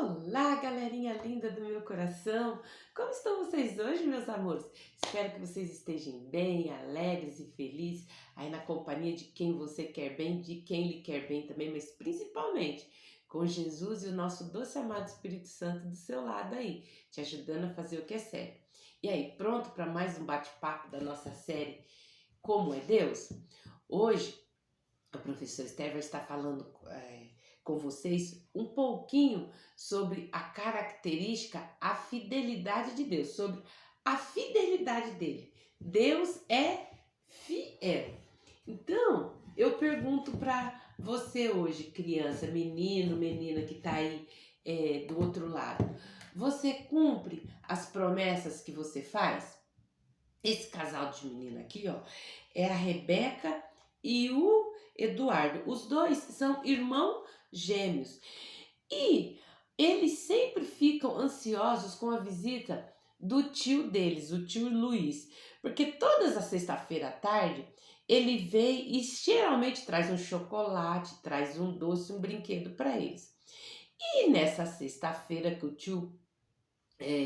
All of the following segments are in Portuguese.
Olá, galerinha linda do meu coração! Como estão vocês hoje, meus amores? Espero que vocês estejam bem, alegres e felizes, aí na companhia de quem você quer bem, de quem lhe quer bem também, mas principalmente com Jesus e o nosso doce amado Espírito Santo do seu lado aí, te ajudando a fazer o que é certo. E aí, pronto para mais um bate-papo da nossa série Como é Deus? Hoje, a professora Esther vai estar falando com vocês um pouquinho sobre a característica, a fidelidade de Deus, sobre a fidelidade dele. Deus é fiel. Então, eu pergunto para você hoje, criança, menino, menina que está aí do outro lado, você cumpre as promessas que você faz? Esse casal de menina aqui, ó, é a Rebeca e o Eduardo. Os dois são irmãos gêmeos. E eles sempre ficam ansiosos com a visita do tio deles, o tio Luiz. Porque todas as sexta-feira à tarde ele vem e geralmente traz um chocolate, traz um doce, um brinquedo para eles. E nessa sexta-feira que o tio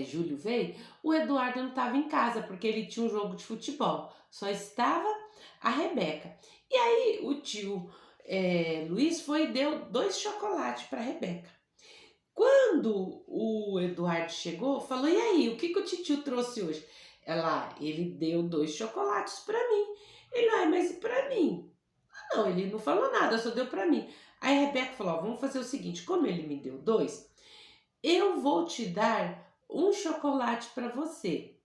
Júlio veio, o Eduardo não estava em casa porque ele tinha um jogo de futebol. Só estava a Rebeca. E aí o tio Luiz foi e deu 2 chocolates para a Rebeca. Quando o Eduardo chegou, falou: "E aí, o que que o titio trouxe hoje?" Ele deu 2 chocolates para mim. Ele: "Ai, mas e para mim?" Não, ele não falou nada, só deu para mim. Aí a Rebeca falou: "Ó, vamos fazer o seguinte, como ele me deu 2, eu vou te dar um chocolate para você,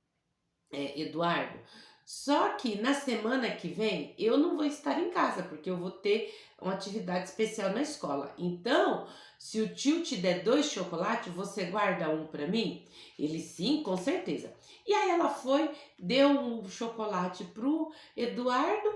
Eduardo. Só que na semana que vem eu não vou estar em casa, porque eu vou ter uma atividade especial na escola. Então, se o tio te der 2 chocolates, você guarda um para mim?" Ele: "Sim, com certeza." E aí ela foi, deu um chocolate pro Eduardo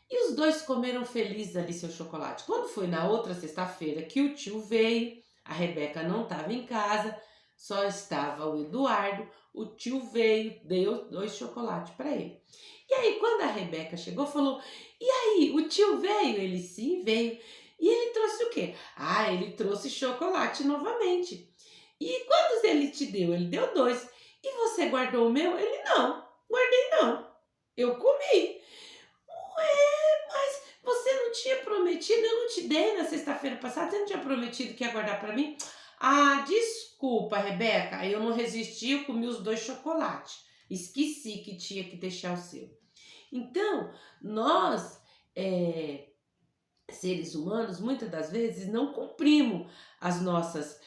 e os dois comeram felizes ali seu chocolate. Quando foi na outra sexta-feira que o tio veio, a Rebeca não estava em casa, só estava o Eduardo. O tio veio, deu 2 chocolates para ele. E aí, quando a Rebeca chegou, falou: "E aí, o tio veio?" Ele: "Sim, veio." "E ele trouxe o quê?" "Ah, ele trouxe chocolate novamente." "E quantos ele te deu?" "Ele deu 2." "E você guardou o meu?" Ele: "Não, guardei não. Eu comi." "Ué, mas você não tinha prometido? Eu não te dei na sexta-feira passada? Você não tinha prometido que ia guardar para mim?" "Ah, desculpa, Rebeca, eu não resisti, eu comi os 2 chocolates. Esqueci que tinha que deixar o seu." Então, nós, seres humanos, muitas das vezes não cumprimos as nossas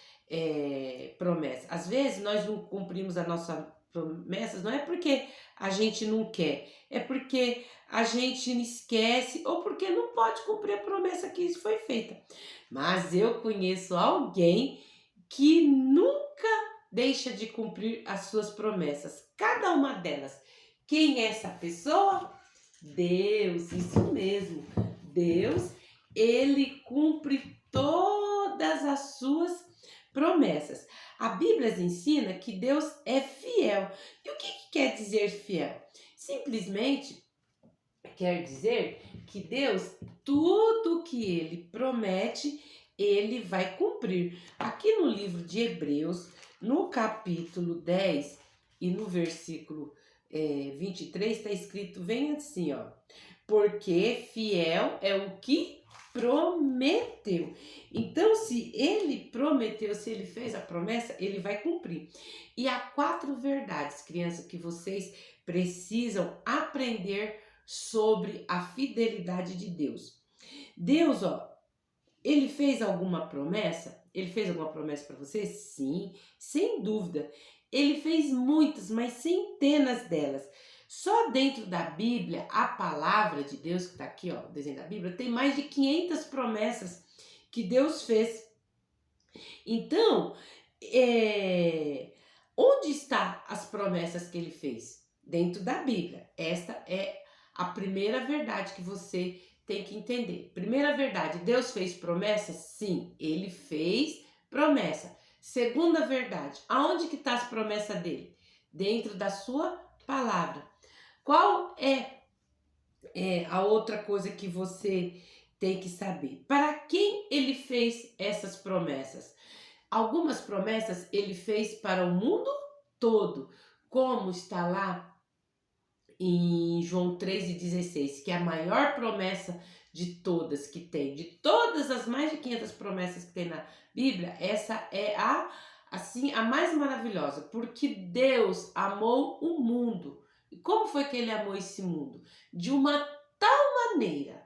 promessas. Às vezes nós não cumprimos as nossas promessas, não é porque a gente não quer, é porque a gente esquece ou porque não pode cumprir a promessa que foi feita. Mas eu conheço alguém que nunca deixa de cumprir as suas promessas, cada uma delas. Quem é essa pessoa? Deus, isso mesmo. Deus, ele cumpre todas as suas promessas. A Bíblia ensina que Deus é fiel. E o que quer dizer fiel? Simplesmente quer dizer que Deus, tudo que ele promete, ele vai cumprir. Aqui no livro de Hebreus, no capítulo 10 e no versículo 23, está escrito, vem assim, ó: "Porque fiel é o que prometeu." Então, se ele prometeu, se ele fez a promessa, ele vai cumprir. E há 4 verdades, criança, que vocês precisam aprender sobre a fidelidade de Deus. Deus, ó, ele fez alguma promessa? Ele fez alguma promessa para você? Sim, sem dúvida. Ele fez muitas, mas centenas delas. Só dentro da Bíblia, a palavra de Deus, que está aqui, ó, o desenho da Bíblia, tem mais de 500 promessas que Deus fez. Então, onde estão as promessas que ele fez? Dentro da Bíblia. Esta é a primeira verdade que você tem que entender. Primeira verdade, Deus fez promessa? Sim, ele fez promessa. Segunda verdade, aonde que está as promessas dele? Dentro da sua palavra. Qual é a outra coisa que você tem que saber? Para quem ele fez essas promessas? Algumas promessas ele fez para o mundo todo, como está lá em João 3,16, que é a maior promessa de todas que tem, de todas as mais de 500 promessas que tem na Bíblia, essa é a mais maravilhosa, porque Deus amou o mundo. E como foi que ele amou esse mundo? De uma tal maneira.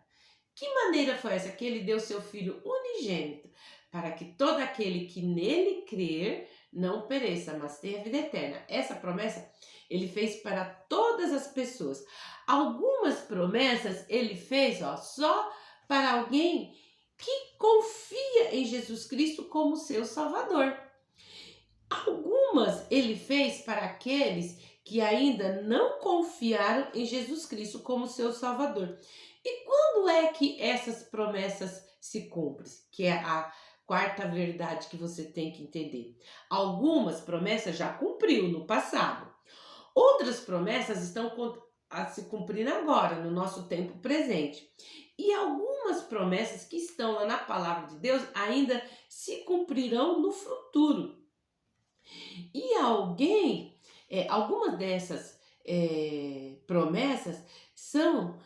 Que maneira foi essa? Que ele deu seu Filho unigênito, para que todo aquele que nele crer não pereça, mas tenha vida eterna. Essa promessa ele fez para todas as pessoas. Algumas promessas ele fez só para alguém que confia em Jesus Cristo como seu Salvador. Algumas ele fez para aqueles que ainda não confiaram em Jesus Cristo como seu Salvador. E quando é que essas promessas se cumprem? Que é a quarta verdade que você tem que entender. Algumas promessas já cumpriu no passado. Outras promessas estão a se cumprir agora, no nosso tempo presente. E algumas promessas que estão lá na palavra de Deus ainda se cumprirão no futuro. E algumas dessas promessas são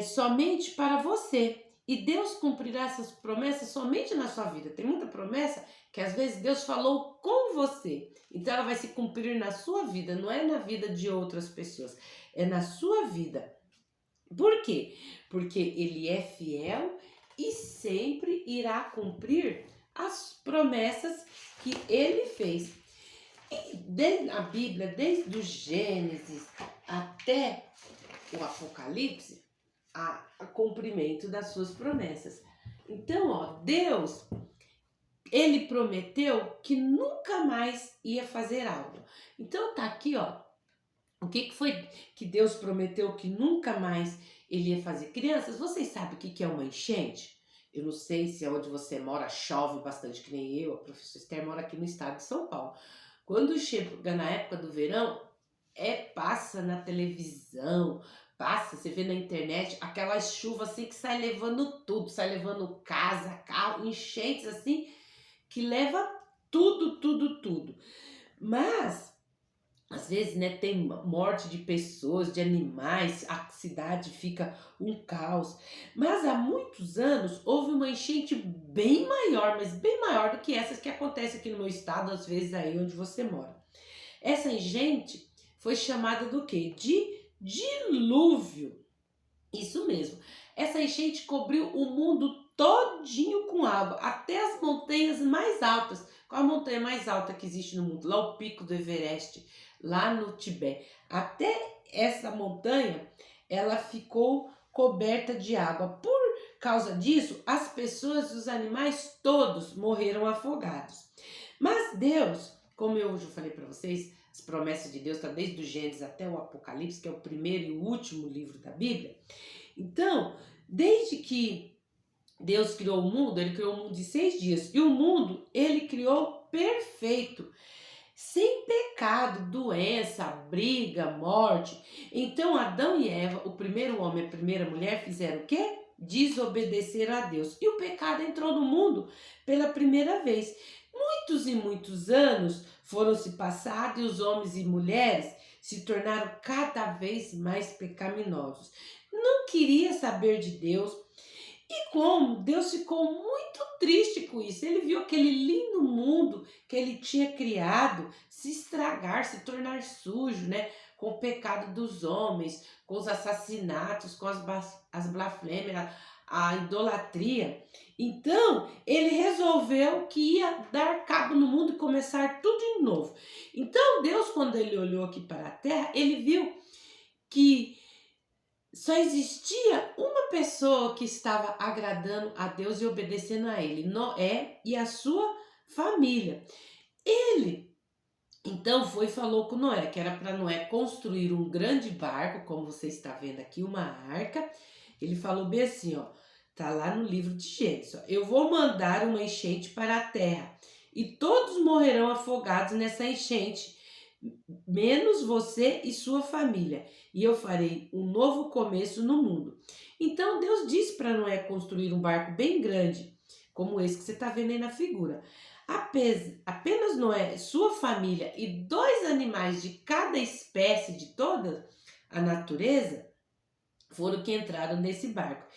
somente para você. E Deus cumprirá essas promessas somente na sua vida. Tem muita promessa que às vezes Deus falou com você. Então ela vai se cumprir na sua vida, não é na vida de outras pessoas. É na sua vida. Por quê? Porque Ele é fiel e sempre irá cumprir as promessas que Ele fez. E a Bíblia, desde o Gênesis até o Apocalipse, a cumprimento das suas promessas. Então, Deus, ele prometeu que nunca mais ia fazer algo. Então tá aqui, o que foi que Deus prometeu que nunca mais ele ia fazer? Crianças, vocês sabem o que é uma enchente? Eu não sei se onde você mora chove bastante, que nem eu, a professora Esther mora aqui no estado de São Paulo. Quando chega na época do verão, passa na televisão, passa, você vê na internet, aquelas chuvas assim que sai levando tudo, sai levando casa, carro, enchentes assim, que leva tudo, tudo, tudo. Mas, às vezes, né, tem morte de pessoas, de animais, a cidade fica um caos. Mas há muitos anos houve uma enchente bem maior, mas bem maior do que essas que acontecem aqui no meu estado, às vezes aí onde você mora. Essa enchente foi chamada do quê? De dilúvio. Isso mesmo. Essa enchente cobriu o mundo todinho com água, até as montanhas mais altas. Qual a montanha mais alta que existe no mundo? Lá o Pico do Everest, lá no Tibete. Até essa montanha, ela ficou coberta de água. Por causa disso, as pessoas e os animais todos morreram afogados. Mas Deus, como eu já falei para vocês, as promessas de Deus estão desde o Gênesis até o Apocalipse, que é o primeiro e o último livro da Bíblia. Então, desde que Deus criou o mundo, ele criou o mundo em 6 dias. E o mundo, ele criou perfeito, sem pecado, doença, briga, morte. Então, Adão e Eva, o primeiro homem e a primeira mulher, fizeram o quê? Desobedeceram a Deus. E o pecado entrou no mundo pela primeira vez. Muitos e muitos anos foram se passados e os homens e mulheres se tornaram cada vez mais pecaminosos. Não queria saber de Deus. E como Deus ficou muito triste com isso, ele viu aquele lindo mundo que ele tinha criado se estragar, se tornar sujo, né? Com o pecado dos homens, com os assassinatos, com as blasfêmias, a idolatria. Então, ele resolveu que ia dar cabo no mundo e começar tudo de novo. Então, Deus, quando ele olhou aqui para a terra, ele viu que só existia uma pessoa que estava agradando a Deus e obedecendo a ele, Noé e a sua família. Ele então foi e falou com Noé, que era para Noé construir um grande barco, como você está vendo aqui, uma arca. Ele falou bem assim, tá lá no livro de Gênesis, eu vou mandar uma enchente para a terra e todos morrerão afogados nessa enchente, menos você e sua família, e eu farei um novo começo no mundo. Então Deus disse para Noé construir um barco bem grande, como esse que você está vendo aí na figura. Apenas Noé, sua família e 2 animais de cada espécie de toda a natureza foram que entraram nesse barco.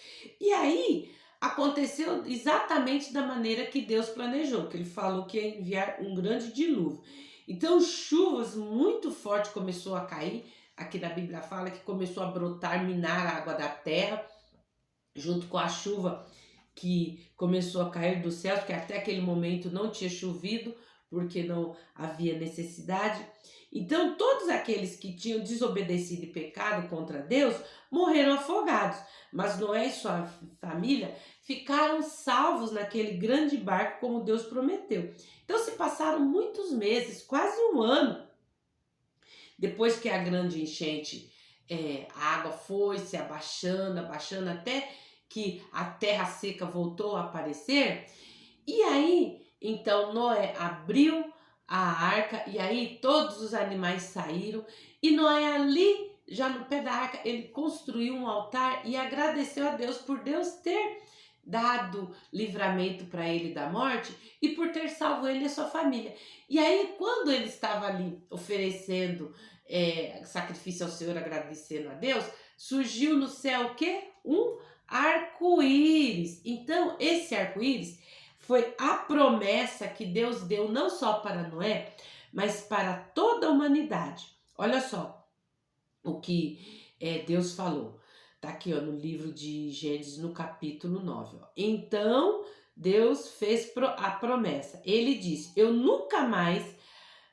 E aí aconteceu exatamente da maneira que Deus planejou, que ele falou que ia enviar um grande dilúvio. Então chuvas muito fortes começou a cair, aqui na Bíblia fala que começou a brotar, minar a água da terra, junto com a chuva que começou a cair do céu, porque até aquele momento não tinha chovido, porque não havia necessidade. Então, todos aqueles que tinham desobedecido e pecado contra Deus morreram afogados, mas Noé e sua família ficaram salvos naquele grande barco, como Deus prometeu. Então, se passaram muitos meses, quase um ano, depois que a grande enchente, a água foi se abaixando, abaixando, até que a terra seca voltou a aparecer. E aí, então Noé abriu a arca e aí todos os animais saíram. E Noé ali, já no pé da arca, ele construiu um altar e agradeceu a Deus por Deus ter dado livramento para ele da morte e por ter salvo ele e a sua família. E aí, quando ele estava ali oferecendo sacrifício ao Senhor, agradecendo a Deus, surgiu no céu o quê? Um arco-íris. Então, esse arco-íris foi a promessa que Deus deu não só para Noé, mas para toda a humanidade. Olha só o que Deus falou. Está aqui no livro de Gênesis, no capítulo 9. Então, Deus fez a promessa. Ele disse, eu nunca mais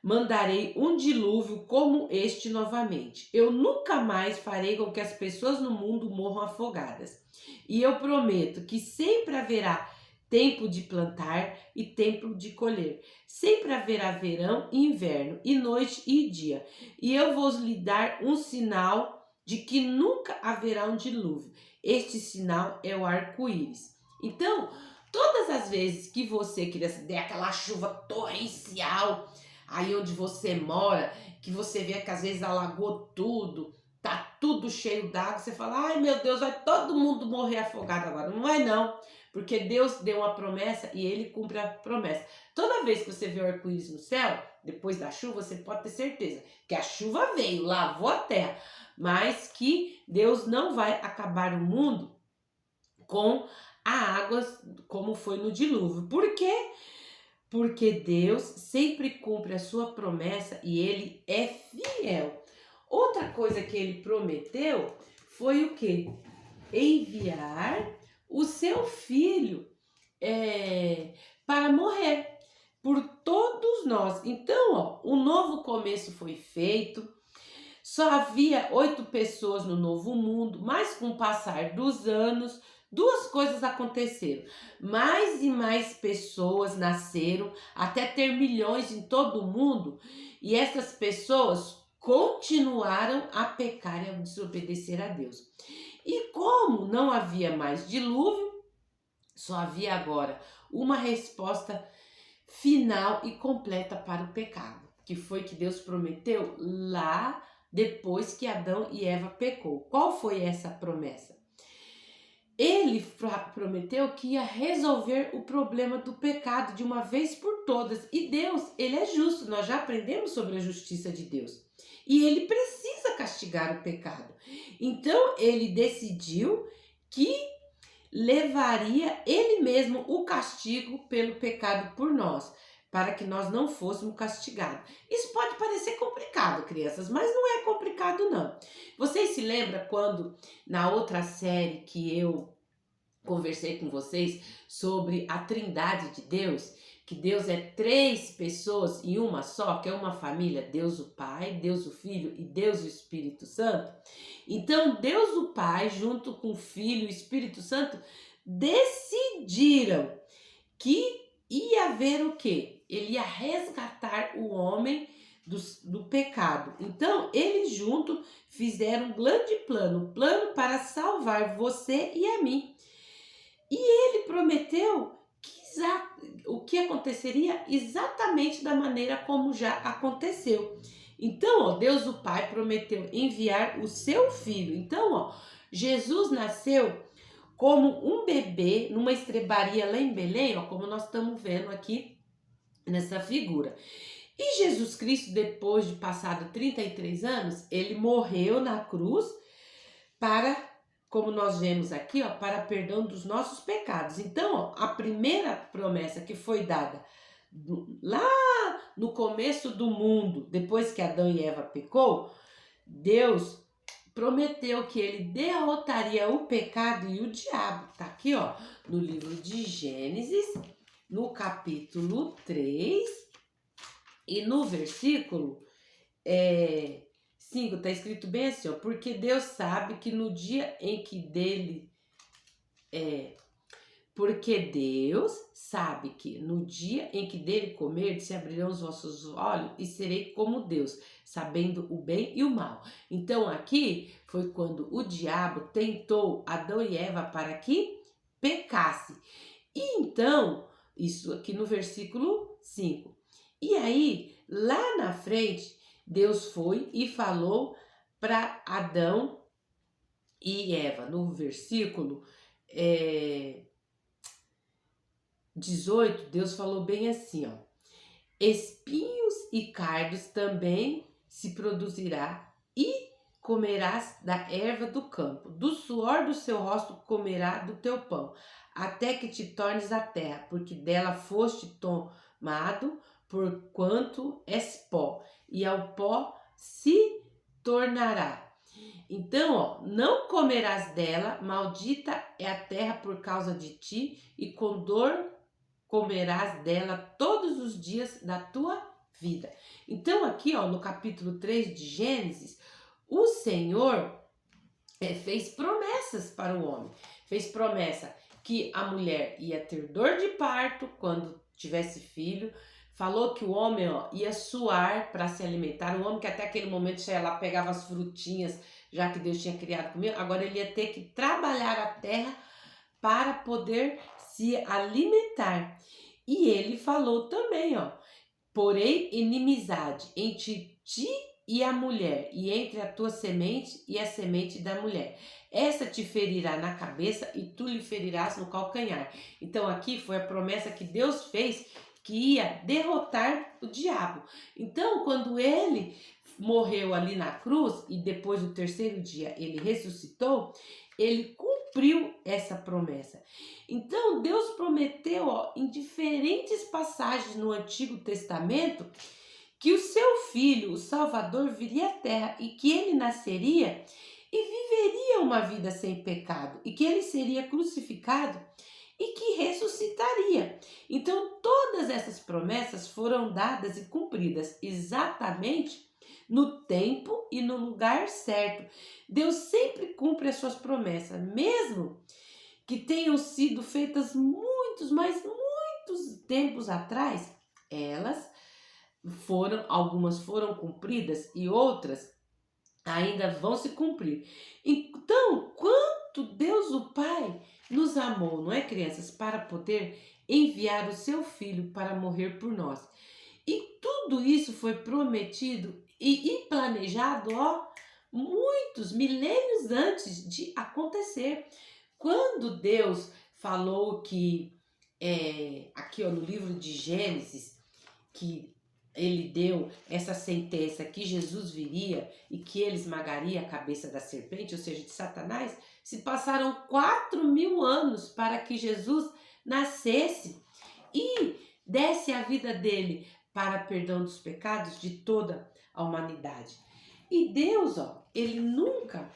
mandarei um dilúvio como este novamente. Eu nunca mais farei com que as pessoas no mundo morram afogadas. E eu prometo que sempre haverá tempo de plantar e tempo de colher. Sempre haverá verão e inverno, e noite e dia. E eu vou lhe dar um sinal de que nunca haverá um dilúvio. Este sinal é o arco-íris. Então, todas as vezes que você queria der aquela chuva torrencial, aí onde você mora, que você vê que às vezes alagou tudo, tá tudo cheio d'água, você fala, ai meu Deus, vai todo mundo morrer afogado agora. Não vai não, porque Deus deu uma promessa e ele cumpre a promessa. Toda vez que você vê o arco-íris no céu, depois da chuva, você pode ter certeza que a chuva veio, lavou a terra, mas que Deus não vai acabar o mundo com a água como foi no dilúvio. Por quê? Porque Deus sempre cumpre a sua promessa e ele é fiel. Outra coisa que ele prometeu foi o quê? Enviar o seu filho para morrer por todos nós. Então, um novo começo foi feito. Só havia 8 pessoas no novo mundo, mas com o passar dos anos, 2 coisas aconteceram. Mais e mais pessoas nasceram, até ter milhões em todo o mundo, e essas pessoas continuaram a pecar e a desobedecer a Deus. E como não havia mais dilúvio, só havia agora uma resposta final e completa para o pecado, que foi que Deus prometeu lá depois que Adão e Eva pecou. Qual foi essa promessa? Ele prometeu que ia resolver o problema do pecado de uma vez por todas. E Deus, ele é justo. Nós já aprendemos sobre a justiça de Deus. E ele precisa castigar o pecado. Então, ele decidiu que levaria ele mesmo o castigo pelo pecado por nós, para que nós não fôssemos castigados. Isso pode parecer complicado, crianças, mas não é complicado não. Vocês se lembram quando na outra série que eu conversei com vocês sobre a Trindade de Deus, que Deus é 3 pessoas em uma só, que é uma família, Deus o Pai, Deus o Filho e Deus o Espírito Santo? Então, Deus o Pai, junto com o Filho e o Espírito Santo, decidiram que ia haver o quê? Ele ia resgatar o homem do pecado. Então, eles juntos fizeram um grande plano para salvar você e a mim. E ele prometeu o que aconteceria exatamente da maneira como já aconteceu. Então, Deus o Pai prometeu enviar o seu filho. Então, Jesus nasceu como um bebê numa estrebaria lá em Belém, como nós estamos vendo aqui nessa figura. E Jesus Cristo, depois de passado 33 anos, ele morreu na cruz para, como nós vemos aqui, ó, para perdão dos nossos pecados. Então, ó, a primeira promessa que foi dada lá no começo do mundo, depois que Adão e Eva pecou, Deus prometeu que ele derrotaria o pecado e o diabo. Tá aqui, ó, no livro de Gênesis, no capítulo 3 e no versículo 5, tá escrito bem assim, ó, porque Deus sabe que no dia em que dele porque Deus sabe que no dia em que dele comer, se abrirão os vossos olhos e serei como Deus, sabendo o bem e o mal. Então aqui foi quando o diabo tentou Adão e Eva para que pecasse. E então, isso aqui no versículo 5. E aí, lá na frente, Deus foi e falou para Adão e Eva, no versículo 18, Deus falou bem assim, ó: espinhos e cardos também se produzirá, e comerás da erva do campo, do suor do seu rosto comerá do teu pão, até que te tornes a terra, porque dela foste tomado, porquanto és pó, e ao pó se tornará. Então, ó, não comerás dela, maldita é a terra por causa de ti, e com dor comerás dela todos os dias da tua vida. Então aqui, ó, no capítulo 3 de Gênesis, o Senhor fez promessas para o homem. Fez promessa que a mulher ia ter dor de parto quando tivesse filho. Falou que o homem, ó, ia suar para se alimentar. O homem que até aquele momento já ia lá, pegava as frutinhas, já que Deus tinha criado comigo. Agora ele ia ter que trabalhar a terra para poder se alimentar. E ele falou também, ó: porém inimizade entre ti e a mulher, e entre a tua semente e a semente da mulher. Essa te ferirá na cabeça e tu lhe ferirás no calcanhar. Então aqui foi a promessa que Deus fez, que ia derrotar o diabo. Então, quando ele morreu ali na cruz e depois do terceiro dia ele ressuscitou, ele cumpriu essa promessa. Então Deus prometeu, ó, em diferentes passagens no Antigo Testamento, que o seu filho, o Salvador, viria à terra e que ele nasceria e viveria uma vida sem pecado, e que ele seria crucificado e que ressuscitaria. Então todas essas promessas foram dadas e cumpridas exatamente no tempo e no lugar certo. Deus sempre cumpre as suas promessas, mesmo que tenham sido feitas muitos, mas muitos tempos atrás. Algumas foram cumpridas e outras ainda vão se cumprir. Então, quanto Deus o Pai nos amou, não é, crianças, para poder enviar o seu Filho para morrer por nós. E tudo isso foi prometido e planejado, ó, muitos milênios antes de acontecer. Quando Deus falou que, aqui, ó, no livro de Gênesis, que ele deu essa sentença que Jesus viria e que ele esmagaria a cabeça da serpente, ou seja, de Satanás, se passaram 4.000 anos para que Jesus nascesse e desse a vida dele para perdão dos pecados de toda a humanidade. E Deus, ó, ele nunca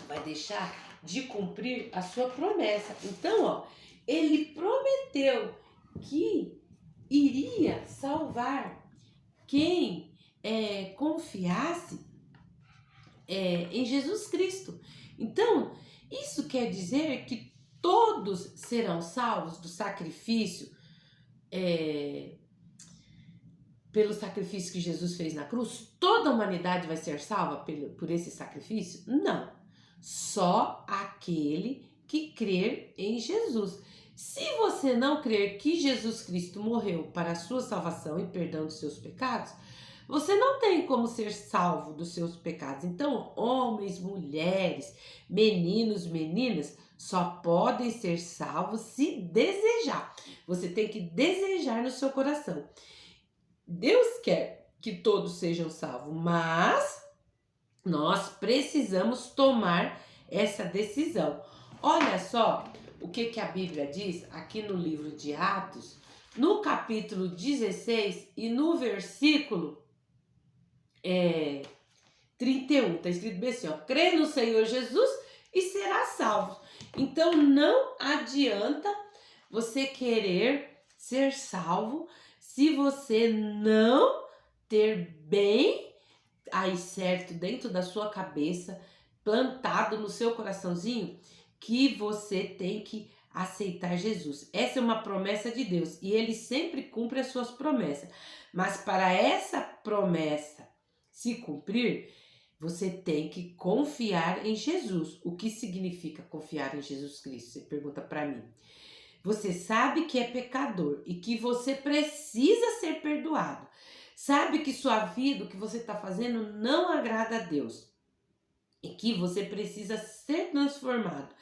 vai deixar de cumprir a sua promessa. Então, ó, ele prometeu que iria salvar quem confiasse em Jesus Cristo. Então, isso quer dizer que todos serão salvos do sacrifício, pelo sacrifício que Jesus fez na cruz? Toda a humanidade vai ser salva por esse sacrifício? Não. Só aquele que crer em Jesus. Se você não crer que Jesus Cristo morreu para a sua salvação e perdão dos seus pecados, você não tem como ser salvo dos seus pecados. Então, homens, mulheres, meninos, meninas, só podem ser salvos se desejar. Você tem que desejar no seu coração. Deus quer que todos sejam salvos, mas nós precisamos tomar essa decisão. Olha só o que a Bíblia diz aqui no livro de Atos, no capítulo 16 e no versículo 31. Está escrito bem assim, ó, crê no Senhor Jesus e será salvo. Então não adianta você querer ser salvo se você não ter bem aí certo dentro da sua cabeça, plantado no seu coraçãozinho, que você tem que aceitar Jesus. Essa é uma promessa de Deus e ele sempre cumpre as suas promessas. Mas para essa promessa se cumprir, você tem que confiar em Jesus. O que significa confiar em Jesus Cristo? Você pergunta para mim. Você sabe que é pecador e que você precisa ser perdoado. Sabe que sua vida, o que você está fazendo, não agrada a Deus. E que você precisa ser transformado.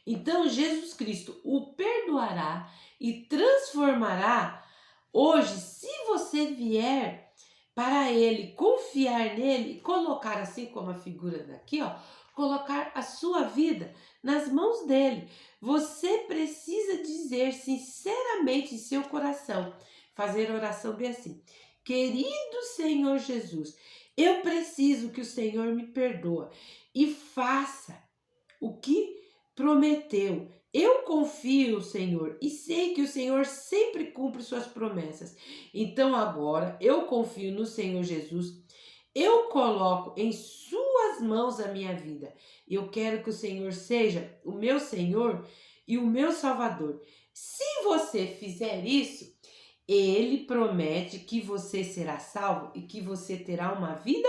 Então, Jesus Cristo o perdoará e transformará hoje, se você vier para Ele, confiar nele, colocar assim como a figura daqui, ó, colocar a sua vida nas mãos dele. Você precisa dizer sinceramente em seu coração, fazer oração bem assim: querido Senhor Jesus, eu preciso que o Senhor me perdoe e faça o que prometeu. Eu confio, Senhor, e sei que o Senhor sempre cumpre suas promessas. Então agora eu confio no Senhor Jesus. Eu coloco em suas mãos a minha vida. Eu quero que o Senhor seja o meu Senhor e o meu Salvador. Se você fizer isso, Ele promete que você será salvo e que você terá uma vida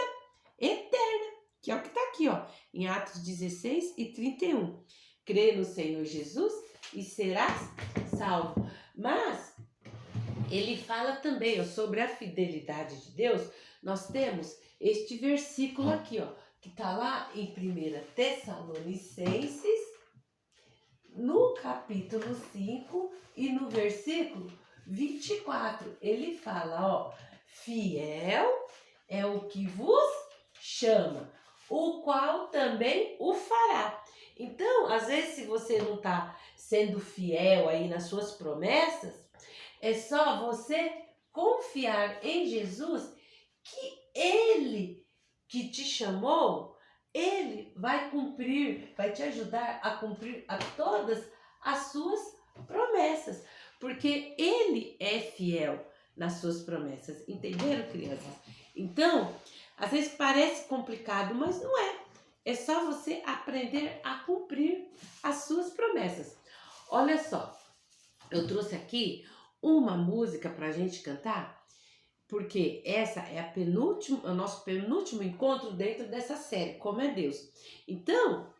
eterna, que é o que está aqui, ó, em Atos 16 e 31. Crê no Senhor Jesus e serás salvo. Mas ele fala também, ó, sobre a fidelidade de Deus. Nós temos este versículo aqui, ó, que está lá em 1 Tessalonicenses, no capítulo 5 e no versículo 24. Ele fala, ó, fiel é o que vos chama, o qual também o fará. Então, às vezes, se você não está sendo fiel aí nas suas promessas, é só você confiar em Jesus, que Ele que te chamou, Ele vai cumprir, vai te ajudar a cumprir a todas as suas promessas, porque Ele é fiel nas suas promessas. Entenderam, crianças? Então, às vezes parece complicado, mas não é. É só você aprender a cumprir as suas promessas. Olha só, eu trouxe aqui uma música para a gente cantar, porque essa é o nosso penúltimo encontro dentro dessa série, Como é Deus. Então,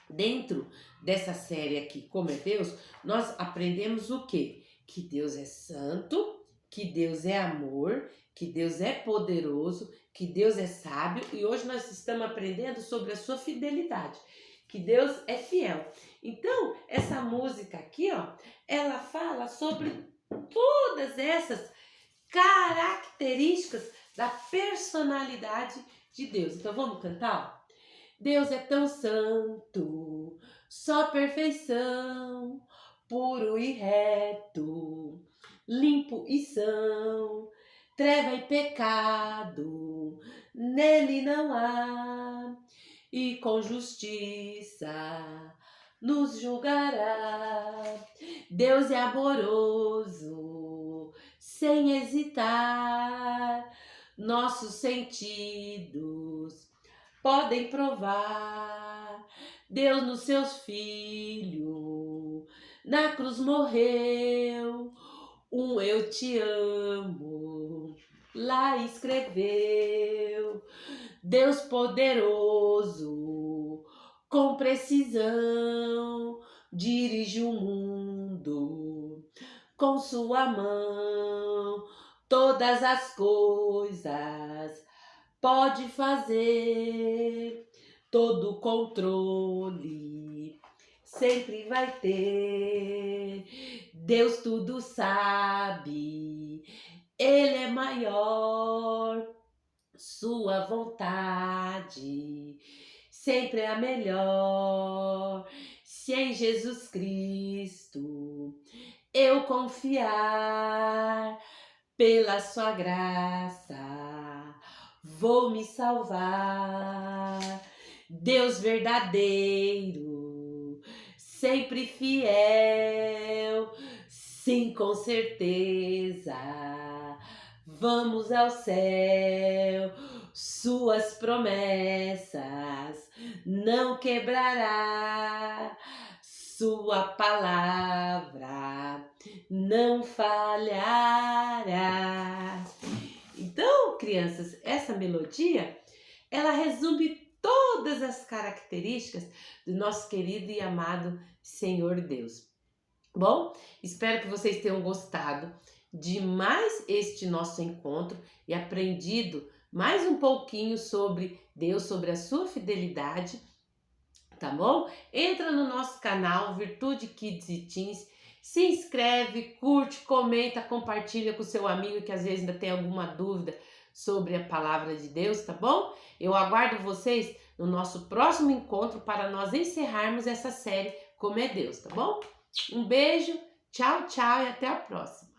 dentro dessa série aqui, Como é Deus, nós aprendemos o quê? Que Deus é santo, que Deus é amor, que Deus é poderoso, que Deus é sábio, e hoje nós estamos aprendendo sobre a sua fidelidade, que Deus é fiel. Então, essa música aqui, ó, ela fala sobre todas essas características da personalidade de Deus. Então, vamos cantar? Deus é tão santo, só perfeição, puro e reto, limpo e são, treva e pecado, nele não há, e com justiça nos julgará. Deus é amoroso, sem hesitar, nossos sentidos podem provar. Deus nos seus filhos, na cruz morreu, eu te amo, lá escreveu. Deus poderoso, com precisão, dirige o mundo com sua mão. Todas as coisas pode fazer, todo controle sempre vai ter. Deus tudo sabe, Ele é maior, sua vontade sempre é a melhor. Se em Jesus Cristo eu confiar, pela sua graça vou me salvar. Deus verdadeiro, sempre fiel, sim, com certeza, vamos ao céu. Suas promessas não quebrará, sua palavra não falhará. Então, crianças, essa melodia, ela resume todas as características do nosso querido e amado Senhor Deus. Bom, espero que vocês tenham gostado de mais este nosso encontro e aprendido mais um pouquinho sobre Deus, sobre a sua fidelidade, tá bom? Entra no nosso canal Virtude Kids e Teens, se inscreve, curte, comenta, compartilha com seu amigo que às vezes ainda tem alguma dúvida sobre a palavra de Deus, tá bom? Eu aguardo vocês no nosso próximo encontro para nós encerrarmos essa série Como é Deus, tá bom? Um beijo, tchau, tchau e até a próxima.